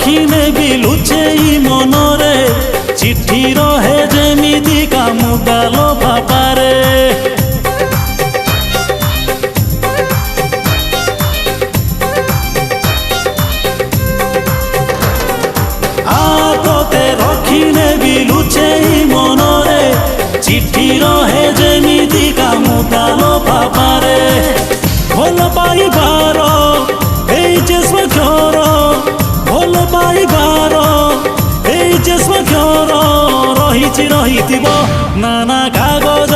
ରଖି ନେବି ଲୁଚେଇ ମନରେ ଚିଠି ରହେ ଯେମିତି କାମୁଗାଲ ଭାପାରେ ତତେ ରଖି ନେବି ଲୁଚେଇ ମନରେ ଚିଠି ରହେ ଯେମିତି କାମୁଗାଲ ଭାପାରେ ଭଲ ପାଇବାର এই যে স্বাক্ষর ভাল পাইবার এই যে স্বাক্ষর রহিছি রহিথিব নানা কাগজ